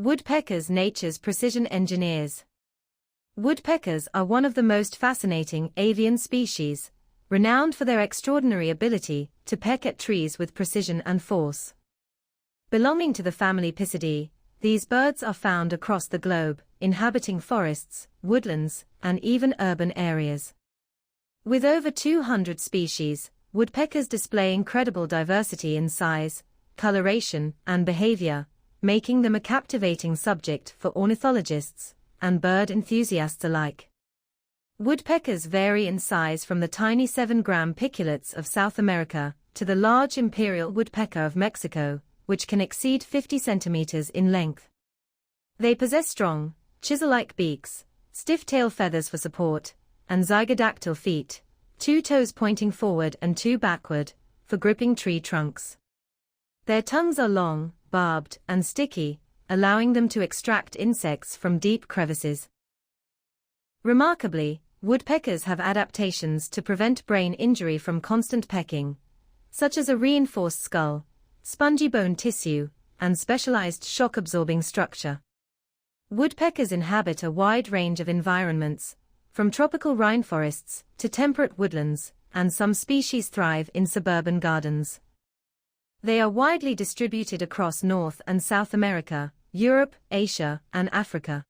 Woodpeckers, nature's precision engineers. Woodpeckers are one of the most fascinating avian species, renowned for their extraordinary ability to peck at trees with precision and force. Belonging to the family Picidae, these birds are found across the globe, inhabiting forests, woodlands, and even urban areas. With over 200 species, woodpeckers display incredible diversity in size, coloration, and behavior, making them a captivating subject for ornithologists and bird enthusiasts alike. Woodpeckers vary in size from the tiny 7-gram piculates of South America to the large imperial woodpecker of Mexico, which can exceed 50 centimeters in length. They possess strong, chisel-like beaks, stiff tail feathers for support, and zygodactyl feet, 2 toes pointing forward and 2 backward, for gripping tree trunks. Their tongues are long, barbed, and sticky, allowing them to extract insects from deep crevices. Remarkably, woodpeckers have adaptations to prevent brain injury from constant pecking, such as a reinforced skull, spongy bone tissue, and specialized shock-absorbing structure. Woodpeckers inhabit a wide range of environments, from tropical rainforests to temperate woodlands, and some species thrive in suburban gardens. They are widely distributed across North and South America, Europe, Asia, and Africa.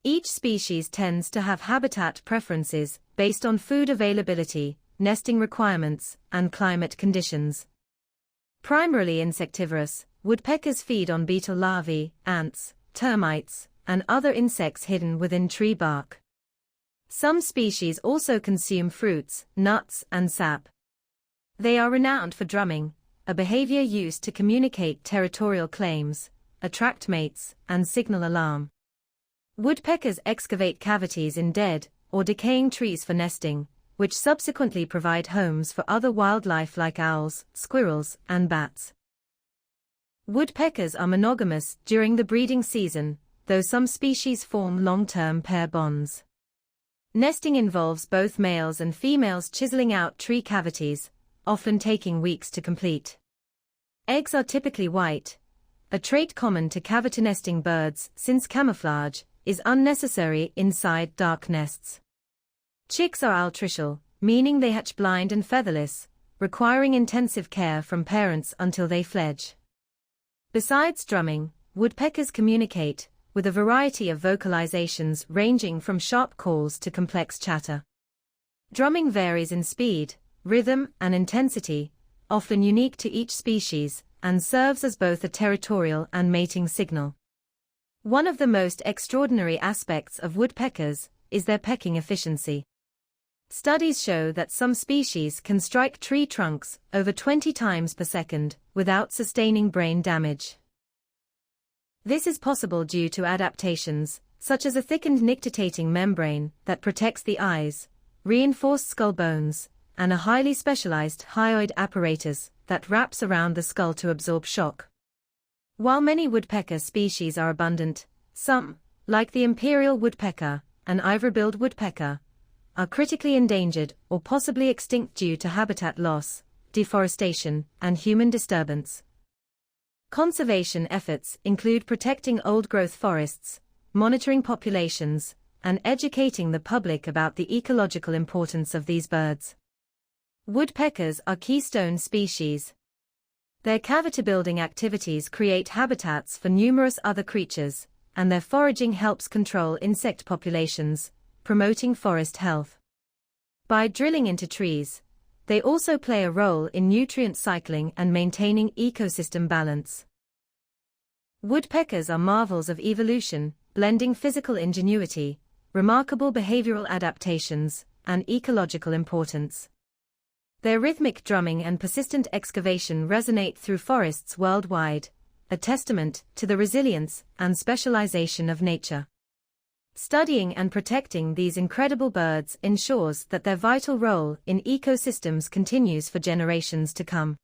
Each species tends to have habitat preferences based on food availability, nesting requirements, and climate conditions. Primarily insectivorous, woodpeckers feed on beetle larvae, ants, termites, and other insects hidden within tree bark. Some species also consume fruits, nuts, and sap. They are renowned for drumming, a behavior used to communicate territorial claims, attract mates, and signal alarm. Woodpeckers excavate cavities in dead or decaying trees for nesting, which subsequently provide homes for other wildlife like owls, squirrels, and bats. Woodpeckers are monogamous during the breeding season, though some species form long-term pair bonds. Nesting involves both males and females chiseling out tree cavities, often taking weeks to complete. Eggs are typically white, a trait common to cavity nesting birds since camouflage is unnecessary inside dark nests. Chicks are altricial, meaning they hatch blind and featherless, requiring intensive care from parents until they fledge. Besides drumming, woodpeckers communicate with a variety of vocalizations ranging from sharp calls to complex chatter. Drumming varies in speed, rhythm, and intensity, often unique to each species, and serves as both a territorial and mating signal. One of the most extraordinary aspects of woodpeckers is their pecking efficiency. Studies show that some species can strike tree trunks over 20 times per second without sustaining brain damage. This is possible due to adaptations, such as a thickened nictitating membrane that protects the eyes, reinforced skull bones, and a highly specialized hyoid apparatus that wraps around the skull to absorb shock. While many woodpecker species are abundant, some, like the imperial woodpecker and ivory-billed woodpecker, are critically endangered or possibly extinct due to habitat loss, deforestation, and human disturbance. Conservation efforts include protecting old-growth forests, monitoring populations, and educating the public about the ecological importance of these birds. Woodpeckers are keystone species. Their cavity-building activities create habitats for numerous other creatures, and their foraging helps control insect populations, promoting forest health. By drilling into trees, they also play a role in nutrient cycling and maintaining ecosystem balance. Woodpeckers are marvels of evolution, blending physical ingenuity, remarkable behavioral adaptations, and ecological importance. Their rhythmic drumming and persistent excavation resonate through forests worldwide, a testament to the resilience and specialization of nature. Studying and protecting these incredible birds ensures that their vital role in ecosystems continues for generations to come.